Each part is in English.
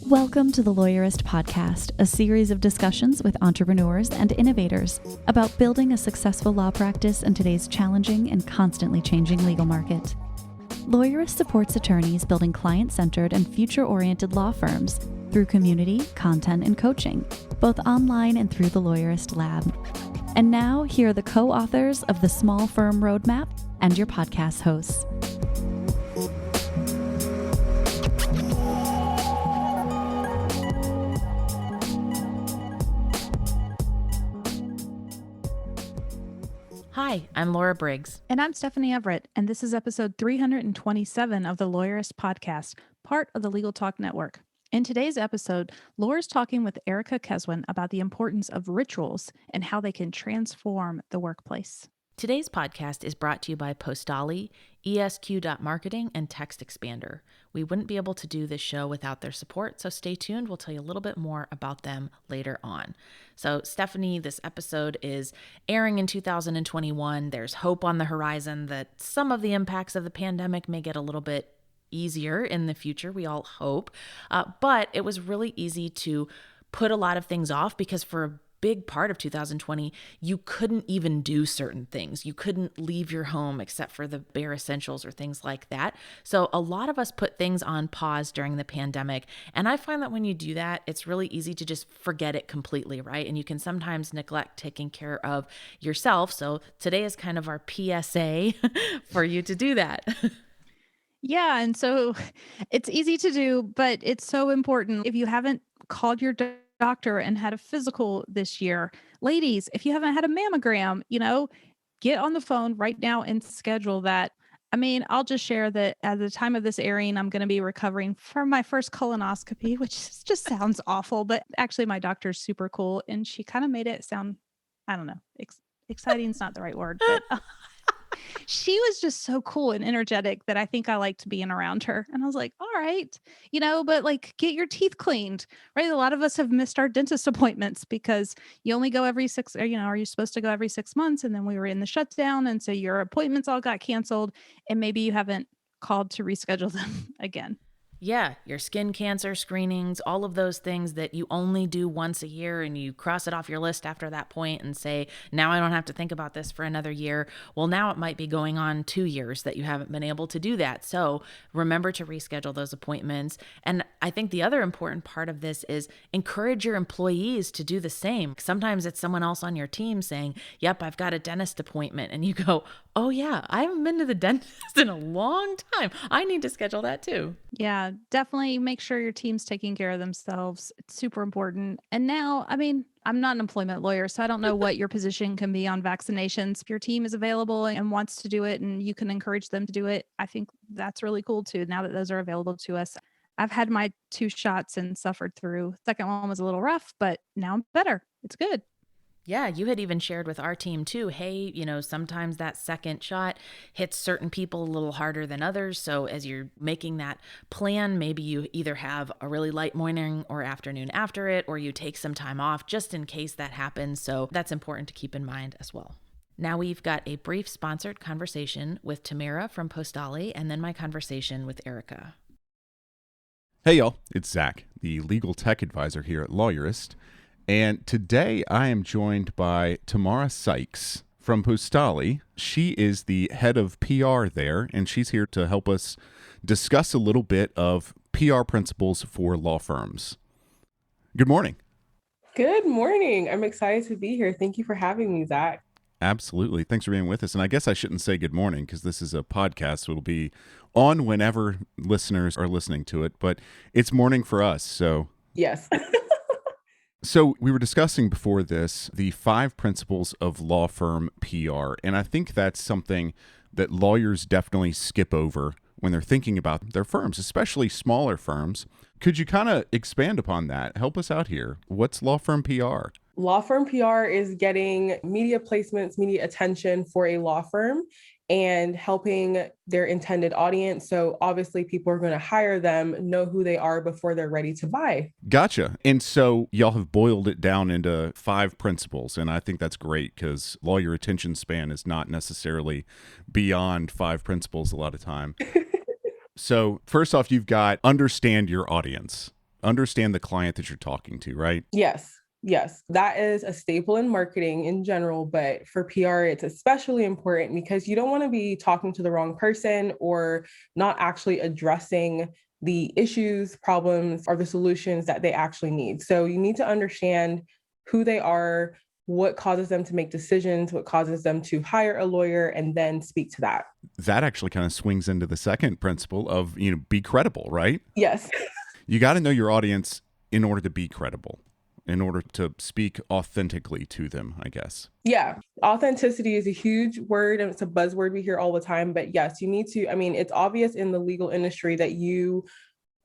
Welcome to the Lawyerist Podcast, a series of discussions with entrepreneurs and innovators about building a successful law practice in today's challenging and constantly changing legal market. Lawyerist supports attorneys building client-centered and future-oriented law firms through community, content, and coaching, both online and through the Lawyerist Lab. And now, here are the co-authors of the Small Firm Roadmap and your podcast hosts. Hi, I'm Laura Briggs. And I'm Stephanie Everett, and this is episode 327 of the Lawyerist Podcast, part of the Legal Talk Network. In today's episode, Laura's talking with Erica Keswin about the importance of rituals and how they can transform the workplace. Today's podcast is brought to you by Postali, ESQ.marketing, and Text Expander. We wouldn't be able to do this show without their support, so stay tuned. We'll tell you a little bit more about them later on. So, Stephanie, this episode is airing in 2021. There's hope on the horizon that some of the impacts of the pandemic may get a little bit easier in the future, we all hope. But it was really easy to put a lot of things off because for a big part of 2020, you couldn't even do certain things. You couldn't leave your home except for the bare essentials or things like that. So a lot of us put things on pause during the pandemic. And I find that when you do that, it's really easy to just forget it completely, right? And you can sometimes neglect taking care of yourself. So today is kind of our PSA for you to do that. Yeah, and so it's easy to do, but it's so important. If you haven't called your doctor and had a physical this year, ladies, if you haven't had a mammogram, get on the phone right now and schedule that. I mean, I'll just share that at the time of this airing, I'm going to be recovering from my first colonoscopy, which just sounds awful, but actually my doctor's super cool. And she kind of made it sound, I don't know, exciting is not the right word, but she was just so cool and energetic that I think I liked being around her. And I was like, all right, but like get your teeth cleaned, right? A lot of us have missed our dentist appointments because you only go every are you supposed to go every 6 months? And then we were in the shutdown. And so your appointments all got canceled and maybe you haven't called to reschedule them again. Yeah, your skin cancer screenings, all of those things that you only do once a year and you cross it off your list after that point and say, now I don't have to think about this for another year. Well, now it might be going on 2 years that you haven't been able to do that. So remember to reschedule those appointments. And I think the other important part of this is encourage your employees to do the same. Sometimes it's someone else on your team saying, yep, I've got a dentist appointment. And you go, oh yeah, I haven't been to the dentist in a long time. I need to schedule that too. Yeah, definitely make sure your team's taking care of themselves. It's super important. And now, I mean, I'm not an employment lawyer, so I don't know what your position can be on vaccinations. If your team is available and wants to do it and you can encourage them to do it, I think that's really cool too, now that those are available to us. I've had my 2 shots and suffered through. Second one was a little rough, but now I'm better. It's good. Yeah, you had even shared with our team too, hey, sometimes that second shot hits certain people a little harder than others. So as you're making that plan, maybe you either have a really light morning or afternoon after it, or you take some time off just in case that happens. So that's important to keep in mind as well. Now we've got a brief sponsored conversation with Tamara from Postali and then my conversation with Erica. Hey y'all, it's Zach, the legal tech advisor here at Lawyerist. And today I am joined by Tamara Sykes from Postali. She is the head of PR there, and she's here to help us discuss a little bit of PR principles for law firms. Good morning. Good morning. I'm excited to be here. Thank you for having me, Zach. Absolutely. Thanks for being with us. And I guess I shouldn't say good morning because this is a podcast, so it'll be on whenever listeners are listening to it. But it's morning for us, so. Yes. So we were discussing before this the 5 principles of law firm PR, and I think that's something that lawyers definitely skip over when they're thinking about their firms, especially smaller firms. Could you kind of expand upon that? Help us out here. What's law firm PR? Law firm PR is getting media placements, media attention for a law firm and helping their intended audience. So obviously people are going to hire them, know who they are before they're ready to buy. Gotcha. And so y'all have boiled it down into 5 principles. And I think that's great because lawyer attention span is not necessarily beyond 5 principles a lot of time. So first off, you've got understand your audience. understand the client that you're talking to, right? Yes. Yes, that is a staple in marketing in general, but for PR, it's especially important because you don't want to be talking to the wrong person or not actually addressing the issues, problems, or the solutions that they actually need. So you need to understand who they are, what causes them to make decisions, what causes them to hire a lawyer, and then speak to that. That actually kind of swings into the second principle of, be credible, right? Yes. You got to know your audience in order to be credible, in order to speak authentically to them, I guess. Yeah. Authenticity is a huge word and it's a buzzword we hear all the time. But yes, you need to, it's obvious in the legal industry that you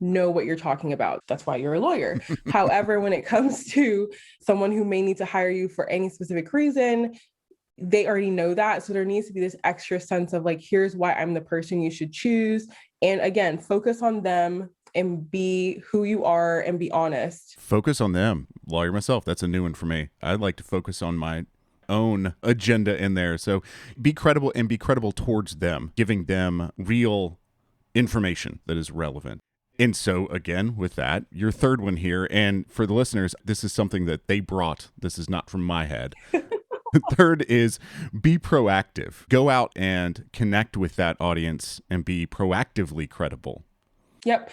know what you're talking about. That's why you're a lawyer. However, when it comes to someone who may need to hire you for any specific reason, they already know that. So there needs to be this extra sense of like, here's why I'm the person you should choose. And again, focus on them and be who you are and be honest. Focus on them. Lawyer myself, that's a new one for me. I'd like to focus on my own agenda in there. So be credible and be credible towards them, giving them real information that is relevant. And so again, with that, your third one here, and for the listeners, this is something that they brought. This is not from my head. The third is be proactive. Go out and connect with that audience and be proactively credible. Yep.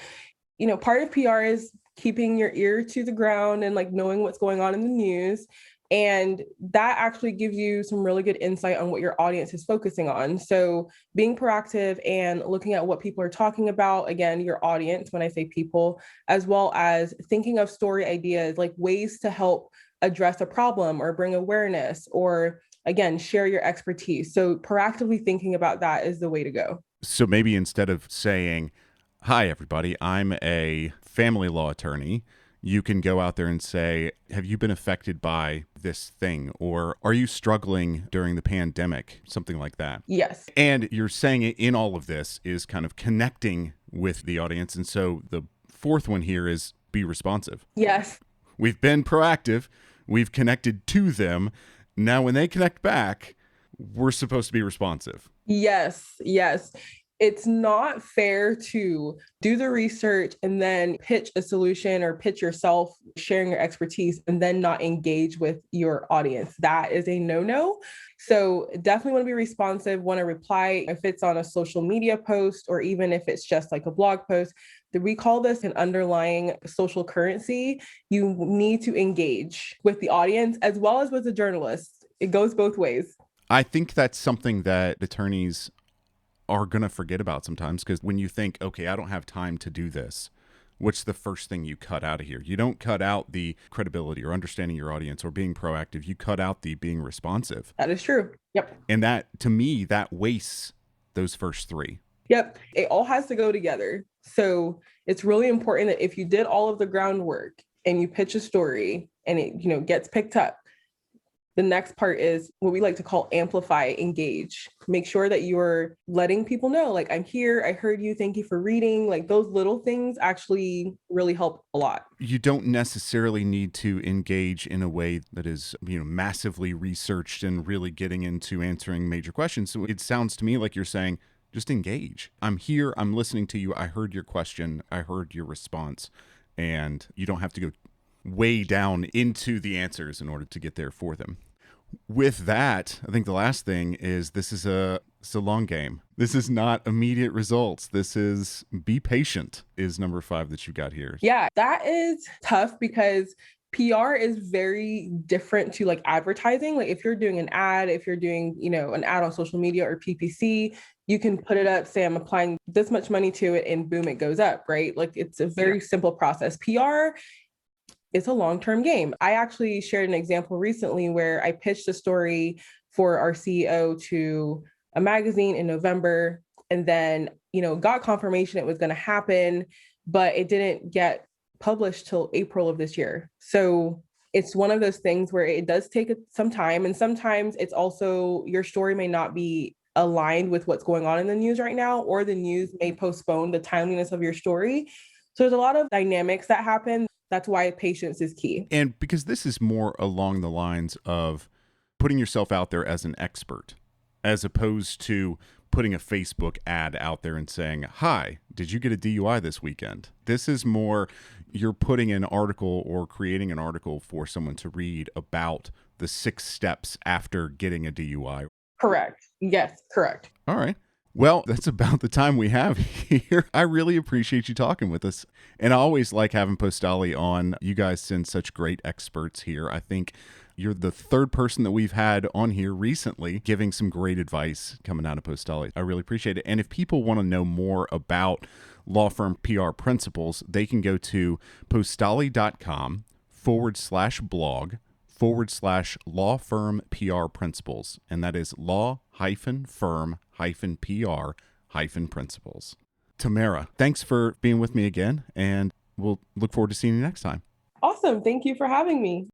Part of PR is keeping your ear to the ground and like knowing what's going on in the news. And that actually gives you some really good insight on what your audience is focusing on. So being proactive and looking at what people are talking about, again, your audience, when I say people, as well as thinking of story ideas, like ways to help address a problem or bring awareness or, again, share your expertise. So proactively thinking about that is the way to go. So maybe instead of saying, "Hi, everybody, I'm a family law attorney," you can go out there and say, "Have you been affected by this thing?" Or, "Are you struggling during the pandemic?" Something like that. Yes. And you're saying it in all of this is kind of connecting with the audience. And so the fourth one here is be responsive. Yes. We've been proactive. We've connected to them. Now, when they connect back, we're supposed to be responsive. Yes. Yes. It's not fair to do the research and then pitch a solution or pitch yourself, sharing your expertise, and then not engage with your audience. That is a no-no. So definitely want to be responsive, want to reply if it's on a social media post, or even if it's just like a blog post. We call this an underlying social currency. You need to engage with the audience as well as with the journalists. It goes both ways. I think that's something that attorneys are going to forget about sometimes, because when you think, okay, I don't have time to do this, what's the first thing you cut out of here? You don't cut out the credibility or understanding your audience or being proactive. You cut out the being responsive. That is true. Yep. And that, to me, that wastes those first three. Yep. It all has to go together. So it's really important that if you did all of the groundwork and you pitch a story and it, gets picked up, the next part is what we like to call amplify engage. Make sure that you're letting people know, like, I'm here, I heard you, thank you for reading. Like, those little things actually really help a lot. You don't necessarily need to engage in a way that is, massively researched and really getting into answering major questions. So it sounds to me like you're saying, just engage. I'm here, I'm listening to you, I heard your question, I heard your response, and you don't have to go way down into the answers in order to get there for them. With that, I think the last thing is it's a long game. This is not immediate results. This is be patient is number 5 that you got here. Yeah, that is tough because PR is very different to like advertising. Like if you're doing an ad, if you're doing, an ad on social media or PPC, you can put it up, say I'm applying this much money to it, and boom, it goes up, right? Like it's a very simple process. PR, it's a long-term game. I actually shared an example recently where I pitched a story for our CEO to a magazine in November, and then, got confirmation it was going to happen, but it didn't get published till April of this year. So it's one of those things where it does take some time. And sometimes it's also your story may not be aligned with what's going on in the news right now, or the news may postpone the timeliness of your story. So there's a lot of dynamics that happen. That's why patience is key. And because this is more along the lines of putting yourself out there as an expert, as opposed to putting a Facebook ad out there and saying, "Hi, did you get a DUI this weekend?" This is more you're putting an article or creating an article for someone to read about the 6 steps after getting a DUI. Correct. Yes, correct. All right. Well, that's about the time we have here. I really appreciate you talking with us. And I always like having Postali on. You guys send such great experts here. I think you're the 3rd person that we've had on here recently giving some great advice coming out of Postali. I really appreciate it. And if people want to know more about law firm PR principles, they can go to postali.com/blog/law firm PR principles. And that is law-firm-PR-principles. Tamara, thanks for being with me again, and we'll look forward to seeing you next time. Awesome. Thank you for having me.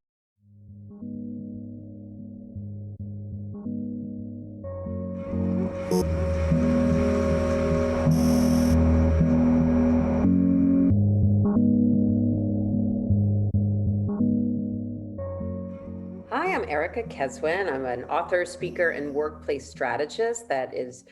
Hi, I'm Erica Keswin. I'm an author, speaker, and workplace strategist that is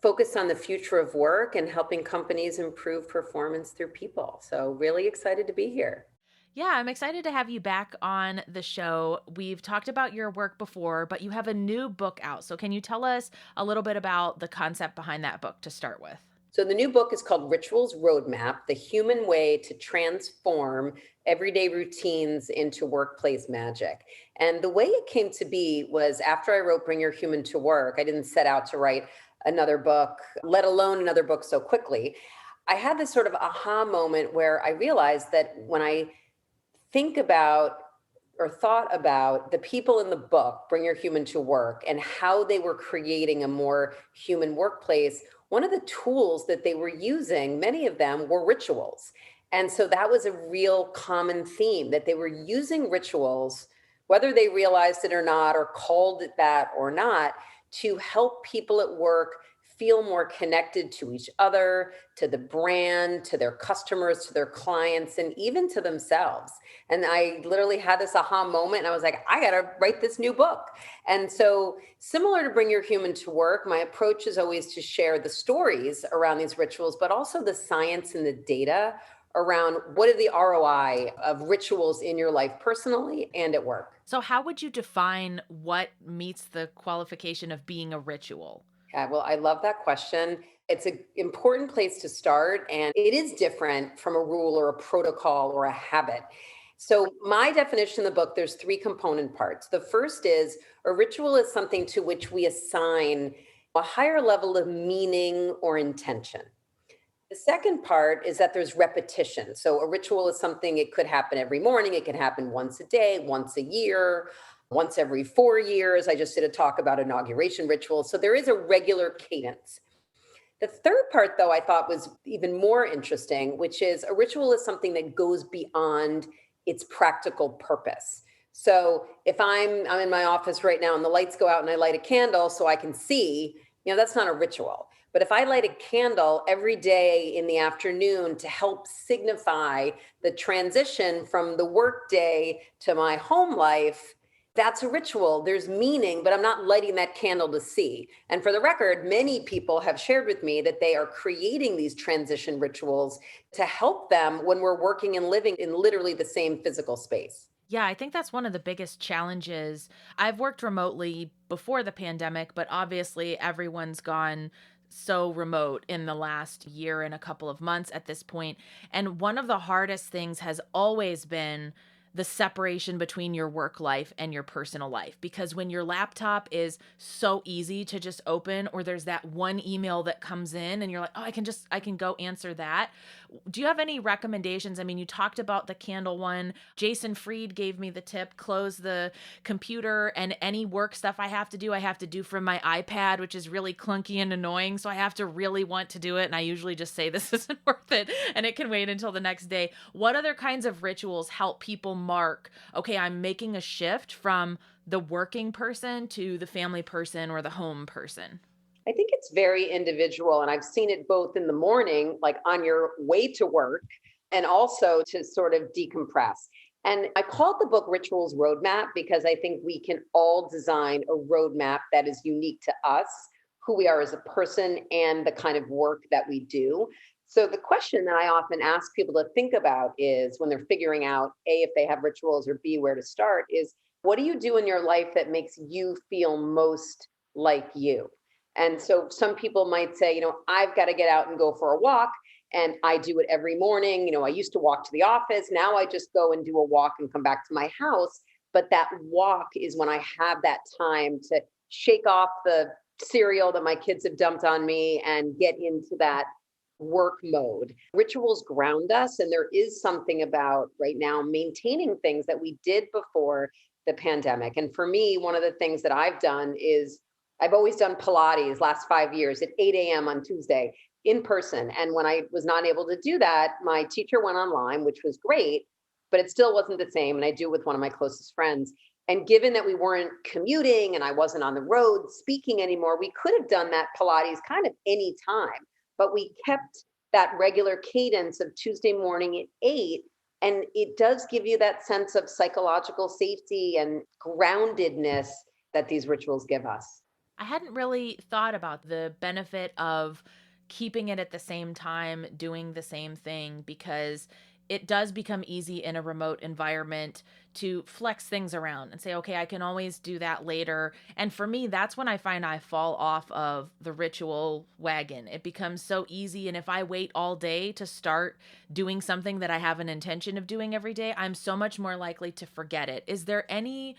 focused on the future of work and helping companies improve performance through people. So really excited to be here. Yeah, I'm excited to have you back on the show. We've talked about your work before, but you have a new book out. So can you tell us a little bit about the concept behind that book to start with? So the new book is called Rituals Roadmap, The Human Way to Transform Everyday Routines into Workplace Magic. And the way it came to be was after I wrote Bring Your Human to Work, I didn't set out to write another book, let alone another book so quickly. I had this sort of aha moment where I realized that when I think about or thought about the people in the book, Bring Your Human to Work, and how they were creating a more human workplace, one of the tools that they were using, many of them were rituals. And so that was a real common theme, that they were using rituals, whether they realized it or not, or called it that or not, to help people at work feel more connected to each other, to the brand, to their customers, to their clients, and even to themselves. And I literally had this aha moment and I was like, I got to write this new book. And so similar to Bring Your Human to Work, my approach is always to share the stories around these rituals, but also the science and the data around what are the ROI of rituals in your life personally and at work. So how would you define what meets the qualification of being a ritual? Yeah, well, I love that question. It's an important place to start, and it is different from a rule or a protocol or a habit. So my definition in the book, there's 3 component parts. The first is a ritual is something to which we assign a higher level of meaning or intention. The second part is that there's repetition. So a ritual is something, it could happen every morning, it could happen once a day, once a year, once every 4 years. I just did a talk about inauguration rituals. So there is a regular cadence. The third part, though, I thought was even more interesting, which is a ritual is something that goes beyond its practical purpose. So if I'm in my office right now and the lights go out and I light a candle so I can see, that's not a ritual. But if I light a candle every day in the afternoon to help signify the transition from the work day to my home life, that's a ritual. There's meaning, but I'm not lighting that candle to see. And for the record, many people have shared with me that they are creating these transition rituals to help them when we're working and living in literally the same physical space. Yeah, I think that's one of the biggest challenges. I've worked remotely before the pandemic, but obviously everyone's gone so remote in the last year and a couple of months at this point. And one of the hardest things has always been the separation between your work life and your personal life. Because when your laptop is so easy to just open, or there's that one email that comes in and you're like, oh, I can go answer that. Do you have any recommendations? I mean, you talked about the candle one. Jason Fried gave me the tip, close the computer, and any work stuff I have to do from my iPad, which is really clunky and annoying. So I have to really want to do it. And I usually just say this isn't worth it and it can wait until the next day. What other kinds of rituals help people mark, okay, I'm making a shift from the working person to the family person or the home person? I think it's very individual. And I've seen it both in the morning, like on your way to work, and also to sort of decompress. And I called the book Rituals Roadmap because I think we can all design a roadmap that is unique to us, who we are as a person, and the kind of work that we do. So the question that I often ask people to think about is when they're figuring out A, if they have rituals, or B, where to start, is what do you do in your life that makes you feel most like you? And so some people might say, I've got to get out and go for a walk. And I do it every morning. I used to walk to the office. Now I just go and do a walk and come back to my house. But that walk is when I have that time to shake off the cereal that my kids have dumped on me and get into that work mode. Rituals ground us. And there is something about right now maintaining things that we did before the pandemic. And for me, one of the things that I've done is I've always done Pilates last 5 years at 8 a.m. on Tuesday in person. And when I was not able to do that, my teacher went online, which was great, but it still wasn't the same. And I do with one of my closest friends. And given that we weren't commuting and I wasn't on the road speaking anymore, we could have done that Pilates kind of any time, but we kept that regular cadence of Tuesday morning at 8. And it does give you that sense of psychological safety and groundedness that these rituals give us. I hadn't really thought about the benefit of keeping it at the same time, doing the same thing, because it does become easy in a remote environment to flex things around and say, okay, I can always do that later. And for me, that's when I find I fall off of the ritual wagon. It becomes so easy. And if I wait all day to start doing something that I have an intention of doing every day, I'm so much more likely to forget it. Is there any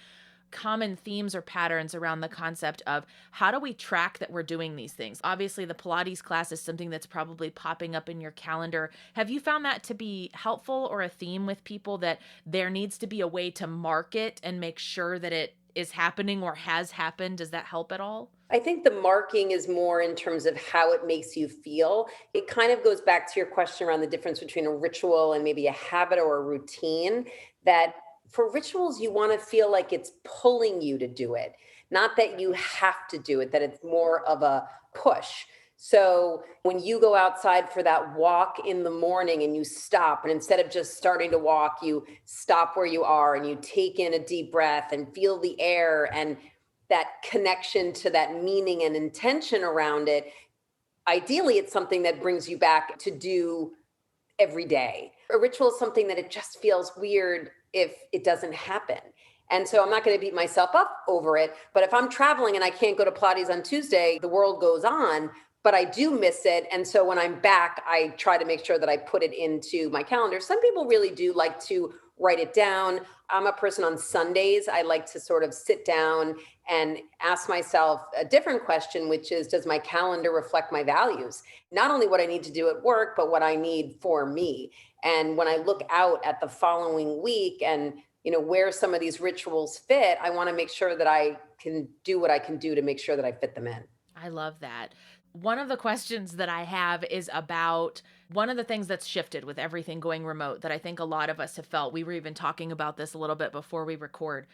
common themes or patterns around the concept of how do we track that we're doing these things? Obviously, the Pilates class is something that's probably popping up in your calendar. Have you found that to be helpful or a theme with people, that there needs to be a way to mark it and make sure that it is happening or has happened? Does that help at all? I think the marking is more in terms of how it makes you feel. It kind of goes back to your question around the difference between a ritual and maybe a habit or a routine, that for rituals, you want to feel like it's pulling you to do it, not that you have to do it, that it's more of a push. So when you go outside for that walk in the morning and you stop, and instead of just starting to walk, you stop where you are and you take in a deep breath and feel the air and that connection to that meaning and intention around it. Ideally, it's something that brings you back to do every day. A ritual is something that it just feels weird if it doesn't happen. And so I'm not going to beat myself up over it. But if I'm traveling and I can't go to Pilates on Tuesday, the world goes on, but I do miss it. And so when I'm back, I try to make sure that I put it into my calendar. Some people really do like to write it down. I'm a person on Sundays. I like to sort of sit down and ask myself a different question, which is, does my calendar reflect my values? Not only what I need to do at work, but what I need for me. And when I look out at the following week and where some of these rituals fit, I want to make sure that I can do what I can do to make sure that I fit them in. I love that. One of the questions that I have is about one of the things that's shifted with everything going remote that I think a lot of us have felt. We were even talking about this a little bit before we record.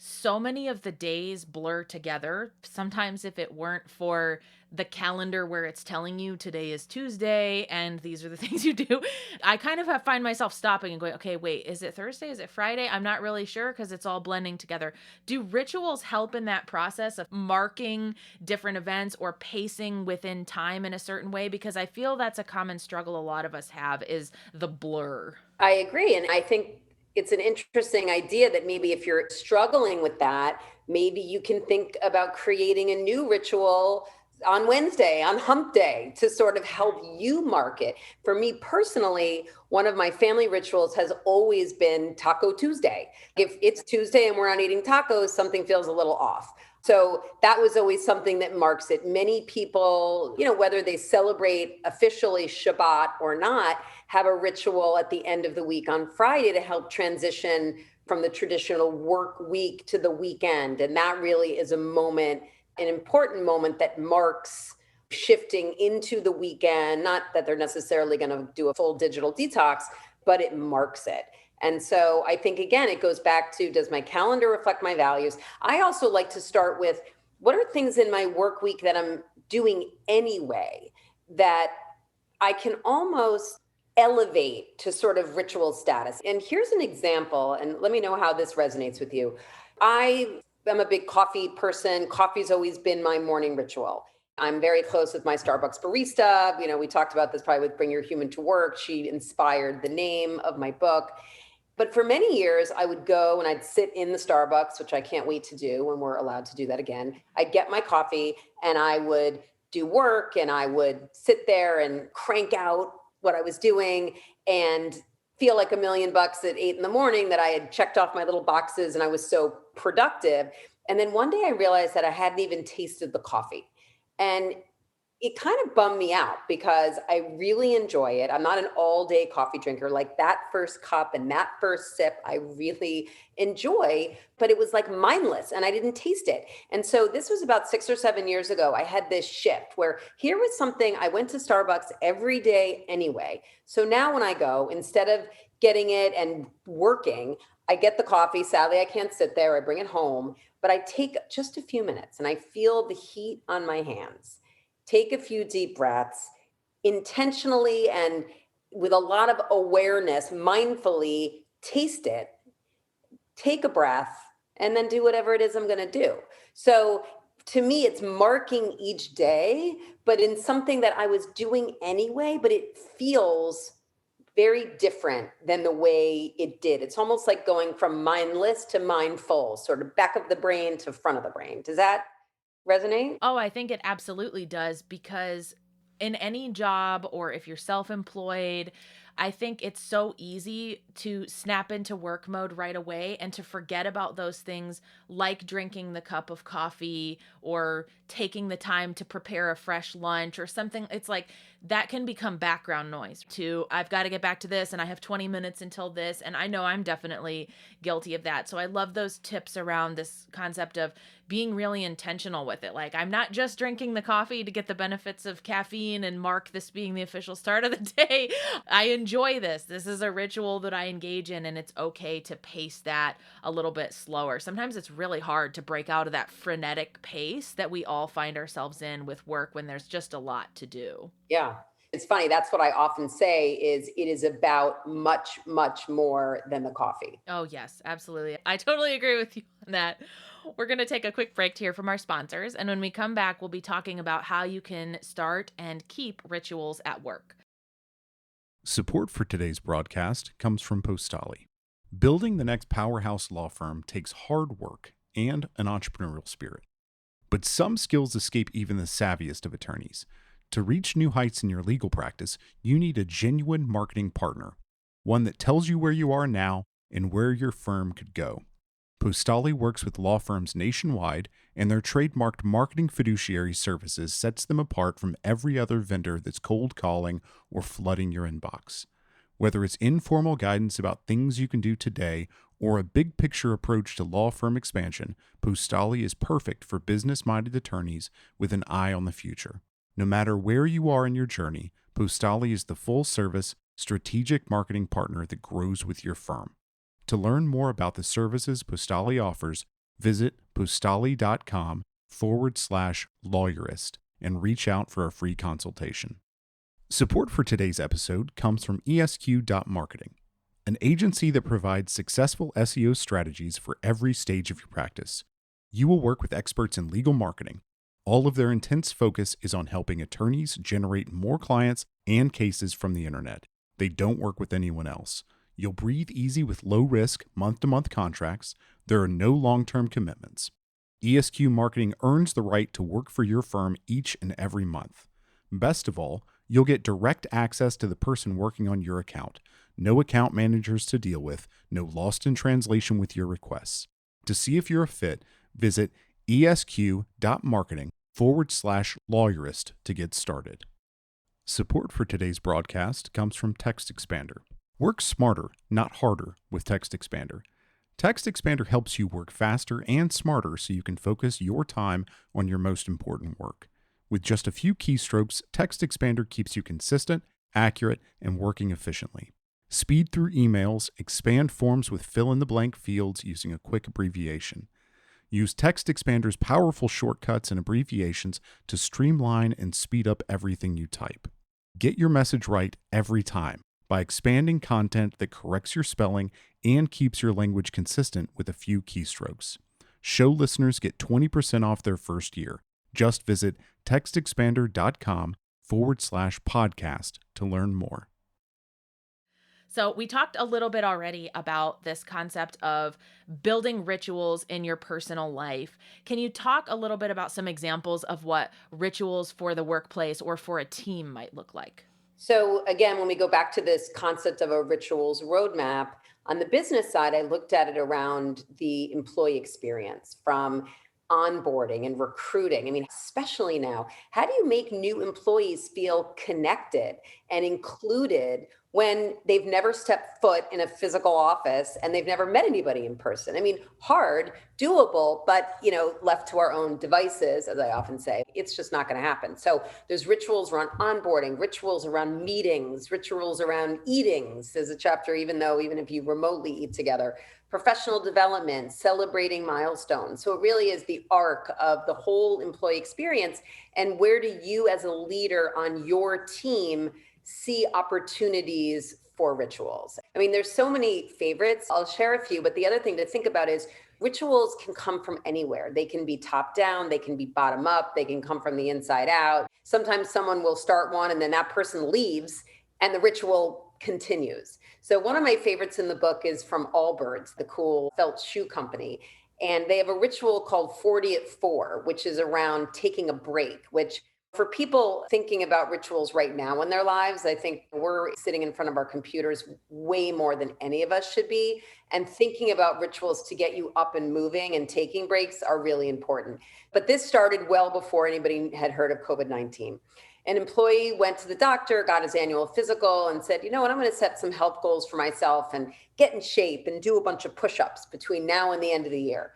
So many of the days blur together. Sometimes if it weren't for the calendar where it's telling you today is Tuesday and these are the things you do, I kind of find myself stopping and going, okay, wait, is it Thursday? Is it Friday? I'm not really sure because it's all blending together. Do rituals help in that process of marking different events or pacing within time in a certain way? Because I feel that's a common struggle a lot of us have, is the blur. I agree. And I think it's an interesting idea that maybe if you're struggling with that, maybe you can think about creating a new ritual on Wednesday, on hump day, to sort of help you mark it. For me personally, one of my family rituals has always been Taco Tuesday. If it's Tuesday and we're not eating tacos, something feels a little off. So that was always something that marks it. Many people, whether they celebrate officially Shabbat or not, have a ritual at the end of the week on Friday to help transition from the traditional work week to the weekend. And that really is a moment, an important moment that marks shifting into the weekend. Not that they're necessarily going to do a full digital detox, but it marks it. And so I think, again, it goes back to, does my calendar reflect my values? I also like to start with, what are things in my work week that I'm doing anyway that I can almost elevate to sort of ritual status? And here's an example, and let me know how this resonates with you. I am a big coffee person. Coffee's always been my morning ritual. I'm very close with my Starbucks barista. We talked about this probably with Bring Your Human to Work. She inspired the name of my book. But for many years, I would go and I'd sit in the Starbucks, which I can't wait to do when we're allowed to do that again. I'd get my coffee and I would do work and I would sit there and crank out what I was doing and feel like $1 million at 8 a.m. that I had checked off my little boxes and I was so productive. And then one day I realized that I hadn't even tasted the coffee. And it kind of bummed me out because I really enjoy it. I'm not an all-day coffee drinker. Like that first cup and that first sip, I really enjoy, but it was like mindless and I didn't taste it. And so this was about 6 or 7 years ago. I had this shift where here was something, I went to Starbucks every day anyway. So now when I go, instead of getting it and working, I get the coffee. Sadly, I can't sit there. I bring it home, but I take just a few minutes and I feel the heat on my hands. Take a few deep breaths, intentionally and with a lot of awareness, mindfully taste it, take a breath, and then do whatever it is I'm going to do. So to me, it's marking each day, but in something that I was doing anyway, but it feels very different than the way it did. It's almost like going from mindless to mindful, sort of back of the brain to front of the brain. Does that resonate? Oh, I think it absolutely does, because in any job or if you're self-employed, I think it's so easy to snap into work mode right away and to forget about those things like drinking the cup of coffee or taking the time to prepare a fresh lunch or something. It's like that can become background noise to, I've got to get back to this and I have 20 minutes until this. And I know I'm definitely guilty of that. So I love those tips around this concept of being really intentional with it. Like, I'm not just drinking the coffee to get the benefits of caffeine and mark this being the official start of the day. I enjoy this. This is a ritual that I engage in, and it's okay to pace that a little bit slower. Sometimes it's really hard to break out of that frenetic pace that we all find ourselves in with work when there's just a lot to do. Yeah. It's funny. That's what I often say is it is about much, much more than the coffee. Oh, yes, absolutely. I totally agree with you on that. We're going to take a quick break to hear from our sponsors. And when we come back, we'll be talking about how you can start and keep rituals at work. Support for today's broadcast comes from Postali. Building the next powerhouse law firm takes hard work and an entrepreneurial spirit. But some skills escape even the savviest of attorneys. To reach new heights in your legal practice, you need a genuine marketing partner, one that tells you where you are now and where your firm could go. Postali works with law firms nationwide, and their trademarked marketing fiduciary services sets them apart from every other vendor that's cold calling or flooding your inbox. Whether it's informal guidance about things you can do today or a big picture approach to law firm expansion, Postali is perfect for business-minded attorneys with an eye on the future. No matter where you are in your journey, Postali is the full-service, strategic marketing partner that grows with your firm. To learn more about the services Postali offers, visit postali.com/lawyerist and reach out for a free consultation. Support for today's episode comes from ESQ.marketing, an agency that provides successful SEO strategies for every stage of your practice. You will work with experts in legal marketing. All of their intense focus is on helping attorneys generate more clients and cases from the internet. They don't work with anyone else. You'll breathe easy with low-risk, month-to-month contracts. There are no long-term commitments. ESQ Marketing earns the right to work for your firm each and every month. Best of all, you'll get direct access to the person working on your account. No account managers to deal with, no lost in translation with your requests. To see if you're a fit, visit esq.marketing/lawyerist to get started. Support for today's broadcast comes from Text Expander. Work smarter, not harder, with Text Expander. Text Expander helps you work faster and smarter so you can focus your time on your most important work. With just a few keystrokes, Text Expander keeps you consistent, accurate, and working efficiently. Speed through emails, expand forms with fill-in-the-blank fields using a quick abbreviation. Use Text Expander's powerful shortcuts and abbreviations to streamline and speed up everything you type. Get your message right every time by expanding content that corrects your spelling and keeps your language consistent with a few keystrokes. Show listeners get 20% off their first year. Just visit textexpander.com/podcast to learn more. So we talked a little bit already about this concept of building rituals in your personal life. Can you talk a little bit about some examples of what rituals for the workplace or for a team might look like? So again, when we go back to this concept of a rituals roadmap, on the business side, I looked at it around the employee experience from onboarding and recruiting. I mean, especially now, how do you make new employees feel connected and included when they've never stepped foot in a physical office and they've never met anybody in person? I mean, hard, doable, but left to our own devices, as I often say, it's just not going to happen. So there's rituals around onboarding, rituals around meetings, rituals around eatings. There's a chapter, even if you remotely eat together, professional development, celebrating milestones. So it really is the arc of the whole employee experience. And where do you as a leader on your team see opportunities for rituals? I mean, there's so many favorites. I'll share a few, but the other thing to think about is rituals can come from anywhere. They can be top down, they can be bottom up, they can come from the inside out. Sometimes someone will start one and then that person leaves and the ritual continues. So one of my favorites in the book is from Allbirds, the cool felt shoe company. And they have a ritual called 40 at 4, which is around taking a break, which for people thinking about rituals right now in their lives, I think we're sitting in front of our computers way more than any of us should be. And thinking about rituals to get you up and moving and taking breaks are really important. But this started well before anybody had heard of COVID-19. An employee went to the doctor, got his annual physical and said, you know what, I'm going to set some health goals for myself and get in shape and do a bunch of push-ups between now and the end of the year.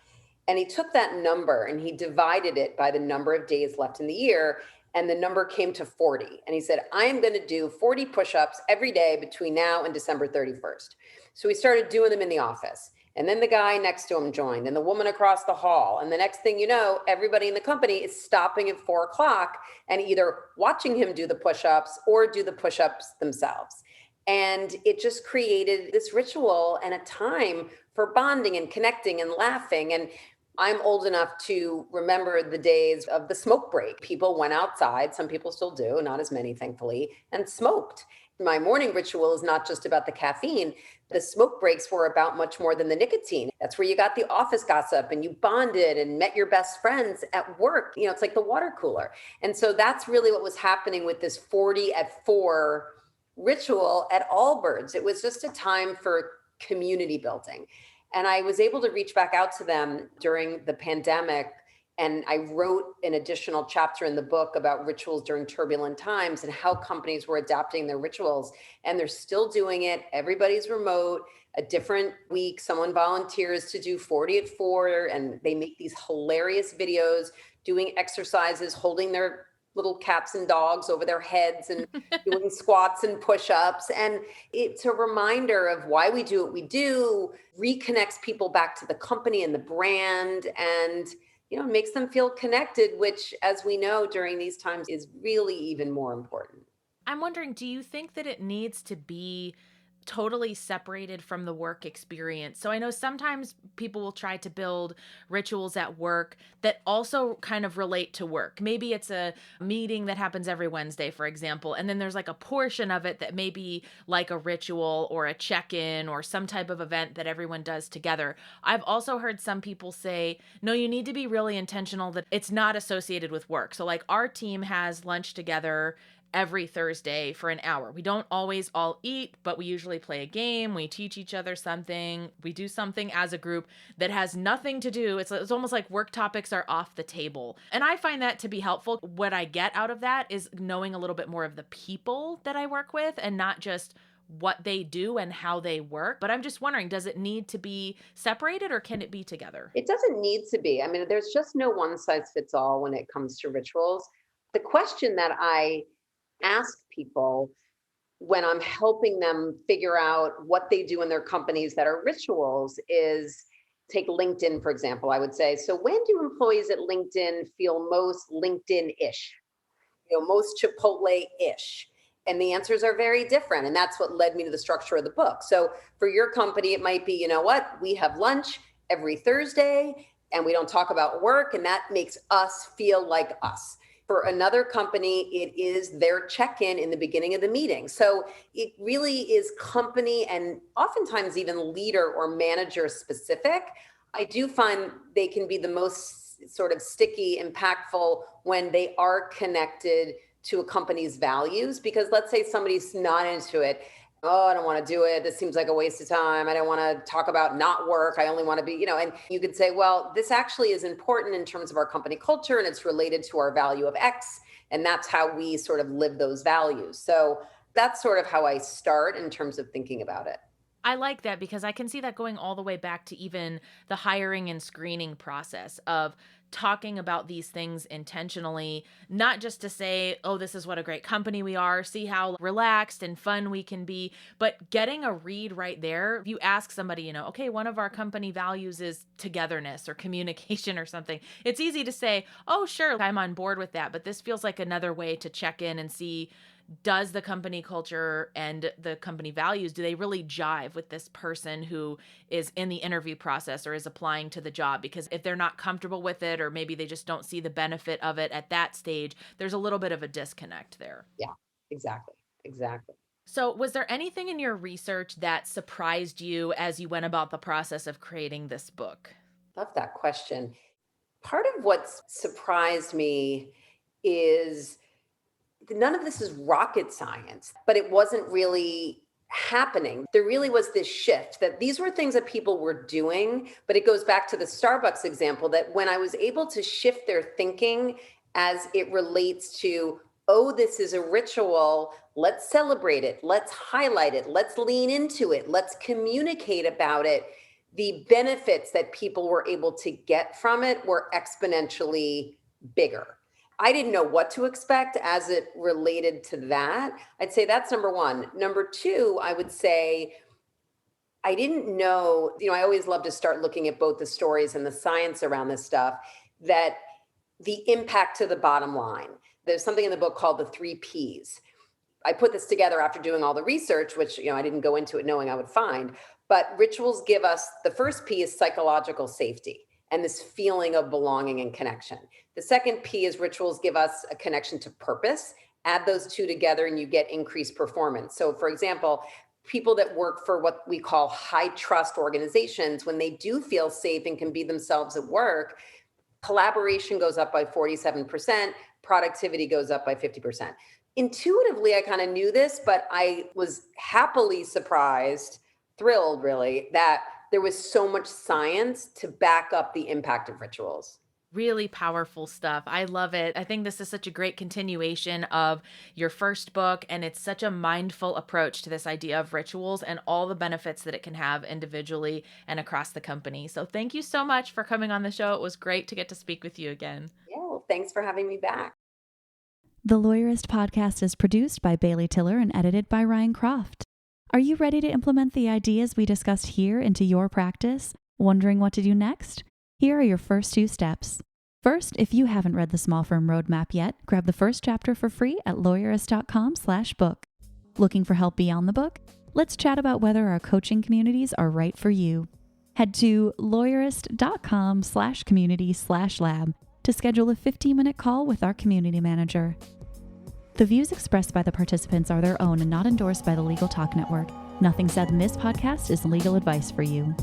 And he took that number and he divided it by the number of days left in the year. And the number came to 40. And he said, I am going to do 40 push-ups every day between now and December 31st. So he started doing them in the office. And then the guy next to him joined and the woman across the hall. And the next thing you know, everybody in the company is stopping at 4 o'clock and either watching him do the push-ups or do the push-ups themselves. And it just created this ritual and a time for bonding and connecting and laughing. And I'm old enough to remember the days of the smoke break. People went outside, some people still do, not as many, thankfully, and smoked. My morning ritual is not just about the caffeine. The smoke breaks were about much more than the nicotine. That's where you got the office gossip and you bonded and met your best friends at work. It's like the water cooler. And so that's really what was happening with this 40 at 4 ritual at Allbirds. It was just a time for community building. And I was able to reach back out to them during the pandemic. And I wrote an additional chapter in the book about rituals during turbulent times and how companies were adapting their rituals. And they're still doing it. Everybody's remote. A different week, someone volunteers to do 40 at 4. And they make these hilarious videos doing exercises, holding their little cats and dogs over their heads and doing squats and push-ups. And it's a reminder of why we do what we do, reconnects people back to the company and the brand, and makes them feel connected, which, as we know, during these times is really even more important. I'm wondering, do you think that it needs to be totally separated from the work experience? So I know sometimes people will try to build rituals at work that also kind of relate to work. Maybe it's a meeting that happens every Wednesday, for example, and then there's like a portion of it that may be like a ritual or a check-in or some type of event that everyone does together. I've also heard some people say, no, you need to be really intentional that it's not associated with work. So like our team has lunch together every Thursday for an hour. We don't always all eat, but we usually play a game. We teach each other something. We do something as a group that has nothing to do. It's almost like work topics are off the table. And I find that to be helpful. What I get out of that is knowing a little bit more of the people that I work with and not just what they do and how they work. But I'm just wondering, does it need to be separated or can it be together? It doesn't need to be. I mean, there's just no one size fits all when it comes to rituals. The question that I ask people when I'm helping them figure out what they do in their companies that are rituals is, take LinkedIn, for example. I would say, so when do employees at LinkedIn feel most LinkedIn-ish, most Chipotle-ish? And the answers are very different. And that's what led me to the structure of the book. So for your company, it might be, we have lunch every Thursday and we don't talk about work, and that makes us feel like us. For another company, it is their check-in in the beginning of the meeting. So it really is company and oftentimes even leader or manager specific. I do find they can be the most sort of sticky, impactful when they are connected to a company's values. Because let's say somebody's not into it. Oh, I don't want to do it. This seems like a waste of time. I don't want to talk about not work. I only want to be, and you could say, well, this actually is important in terms of our company culture, and it's related to our value of X. And that's how we sort of live those values. So that's sort of how I start in terms of thinking about it. I like that because I can see that going all the way back to even the hiring and screening process of talking about these things intentionally, not just to say, oh, this is what a great company we are, see how relaxed and fun we can be, but getting a read right there. If you ask somebody, okay, one of our company values is togetherness or communication or something, it's easy to say, oh, sure, I'm on board with that. But this feels like another way to check in and see, does the company culture and the company values, do they really jive with this person who is in the interview process or is applying to the job? Because if they're not comfortable with it, or maybe they just don't see the benefit of it at that stage, there's a little bit of a disconnect there. Yeah, exactly. So was there anything in your research that surprised you as you went about the process of creating this book? Love that question. Part of what's surprised me is none of this is rocket science, but it wasn't really happening. There really was this shift that these were things that people were doing, but it goes back to the Starbucks example that when I was able to shift their thinking as it relates to, oh, this is a ritual, let's celebrate it, let's highlight it, let's lean into it, let's communicate about it. The benefits that people were able to get from it were exponentially bigger. I didn't know what to expect as it related to that. I'd say that's number one. Number two, I would say, I didn't know, I always love to start looking at both the stories and the science around this stuff, that the impact to the bottom line. There's something in the book called the 3 Ps. I put this together after doing all the research, which, I didn't go into it knowing I would find, but rituals give us, the first P is psychological safety and this feeling of belonging and connection. The second P is rituals give us a connection to purpose. Add those two together and you get increased performance. So for example, people that work for what we call high trust organizations, when they do feel safe and can be themselves at work, collaboration goes up by 47%, productivity goes up by 50%. Intuitively, I kind of knew this, but I was happily surprised, thrilled really, that there was so much science to back up the impact of rituals. Really powerful stuff. I love it. I think this is such a great continuation of your first book, and it's such a mindful approach to this idea of rituals and all the benefits that it can have individually and across the company. So thank you so much for coming on the show. It was great to get to speak with you again. Yeah, well, thanks for having me back. The Lawyerist podcast is produced by Bailey Tiller and edited by Ryan Croft. Are you ready to implement the ideas we discussed here into your practice? Wondering what to do next? Here are your first 2 steps. First, if you haven't read the Small Firm Roadmap yet, grab the first chapter for free at lawyerist.com/book. Looking for help beyond the book? Let's chat about whether our coaching communities are right for you. Head to lawyerist.com/community/lab to schedule a 15-minute call with our community manager. The views expressed by the participants are their own and not endorsed by the Legal Talk Network. Nothing said in this podcast is legal advice for you.